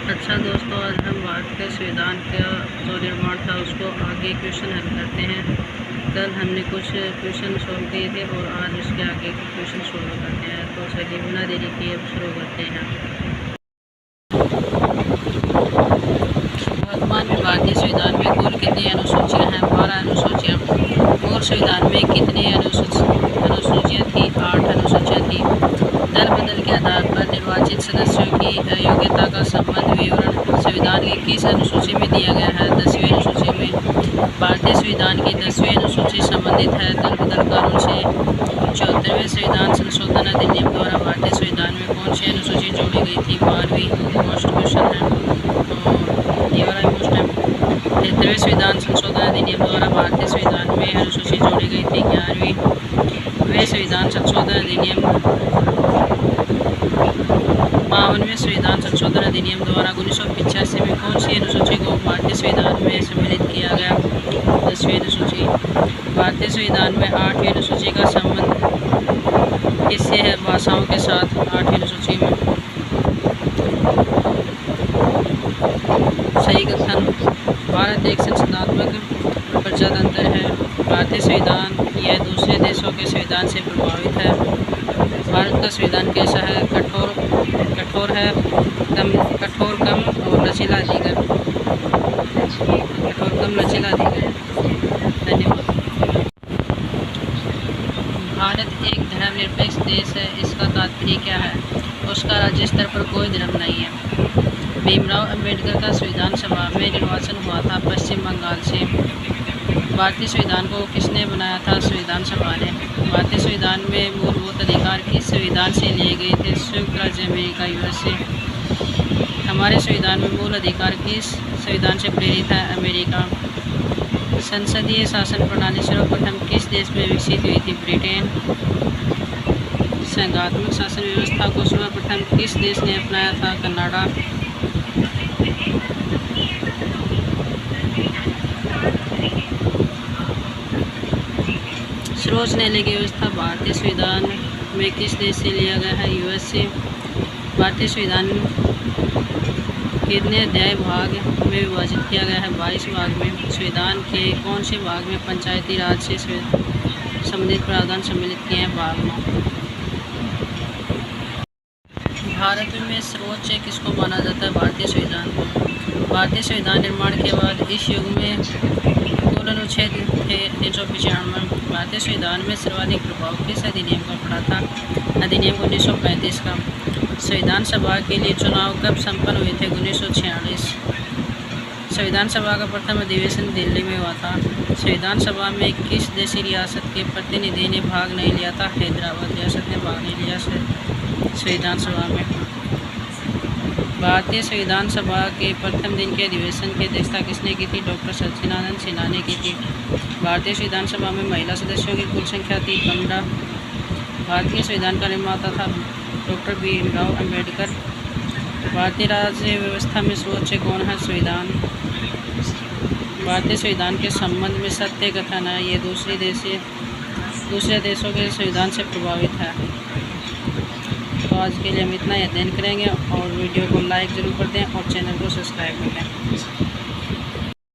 अच्छा दोस्तों, आज हम भारत के संविधान का जो निर्माण था उसको आगे क्वेश्चन हल करते हैं। कल हमने कुछ क्वेश्चन सॉल्व किए थे और आज उसके आगे के क्वेश्चन सॉल्व करते हैं। तो चलिए बिना देरी किए अब शुरू करते हैं। वर्तमान में भारतीय संविधान में कुल कितनी अनुसूचियाँ हैं? 12 अनुसूचियाँ। मूल संविधान में कितनी अनुसूचियाँ थी? 8 अनुसूचियाँ थी। दल बदल के आधार पर निर्वाचित सदस्यों की योग्यता का संबंध विवरण संविधान की किस अनुसूची में दिया गया है? 10वीं अनुसूची में। भारतीय संविधान की 10वीं अनुसूची संबंधित है दल बदल कानून से। 74वें संविधान संशोधन अधिनियम द्वारा भारतीय संविधान में कौन सी अनुसूची जोड़ी गई थी? 12वीं। मोस्ट क्वेश्चन है और ये वाला मोस्ट है। 73वें संविधान संशोधन अधिनियम द्वारा भारतीय संविधान में अनुसूची जोड़ी गई थी 11वीं। वे संविधान संशोधन अधिनियम 52वें संविधान संशोधन अधिनियम द्वारा 1985 में कौन सी अनुसूची को भारतीय संविधान में सम्मिलित किया गया? 10वीं अनुसूची। भारतीय संविधान में 8वीं अनुसूची का संबंध किससे है? भाषाओं के साथ। 8वीं अनुसूची में। सही कथन। भारत एक संसदात्मक प्रजातंत्र है। भारतीय संविधान यह दूसरे देशों के संविधान से प्रभावित है। भारत का संविधान कैसा है? कठोर है, कठोर कम और लचीला अधिक। कठोर कम लचीला अधिक। धन्यवाद। भारत एक धर्मनिरपेक्ष देश है, इसका तात्पर्य क्या है? उसका राज्य स्तर पर कोई धर्म नहीं है। भीमराव अंबेडकर का संविधान सभा में निर्वाचन हुआ था पश्चिम बंगाल से। भारतीय संविधान को किसने बनाया था? संविधान सभा ने। भारतीय संविधान में मूलभूत अधिकार किस संविधान से लिए गए थे? संयुक्त राज्य अमेरिका यूएस से। हमारे संविधान में मूल अधिकार किस संविधान से प्रेरित है? अमेरिका। संसदीय शासन प्रणाली सर्वप्रथम किस देश में विकसित हुई थी? ब्रिटेन। संघात्मक शासन व्यवस्था को सर्वप्रथम किस देश ने अपनाया था? कनाडा। सर्वोच्च न्यायालय की व्यवस्था भारतीय संविधान में किस देश से लिया गया है? यूएस से। भारतीय संविधान कितने अध्याय भाग में विभाजित किया गया है? 22 भाग में। संविधान के कौन से भाग में पंचायती राज से संबंधित प्रावधान सम्मिलित किए हैं? भाग में। भारत में सर्वोच्च किसको माना जाता है? भारतीय संविधान को। भारतीय संविधान निर्माण के बाद इस युग में कुल अनुच्छेद थे 395। भारतीय संविधान में सर्वाधिक प्रभाव किस अधिनियम का पड़ा था? अधिनियम 1935 का। संविधान सभा के लिए चुनाव कब संपन्न हुए थे? 1946। संविधान सभा का प्रथम अधिवेशन दिल्ली में हुआ था। संविधान सभा में किस देशी रियासत के प्रतिनिधि ने भाग नहीं लिया था? हैदराबाद रियासत ने भाग नहीं लिया संविधान सभा में। भारतीय संविधान सभा के प्रथम दिन के अधिवेशन की अध्यक्षता किसने की थी? डॉक्टर सच्चिदानंद सिन्हा ने की थी। भारतीय संविधान सभा में महिला सदस्यों की कुल संख्या थी 15। भारतीय संविधान का निर्माता था डॉक्टर भीमराव अंबेडकर। भारतीय राज्य व्यवस्था में सर्वोच्च कौन है? संविधान। भारतीय संविधान के संबंध में सत्य कथन है, ये दूसरे देशों के संविधान से प्रभावित है। तो आज के लिए हम इतना ही अध्ययन करेंगे और वीडियो को लाइक ज़रूर कर दें और चैनल को सब्सक्राइब कर लें।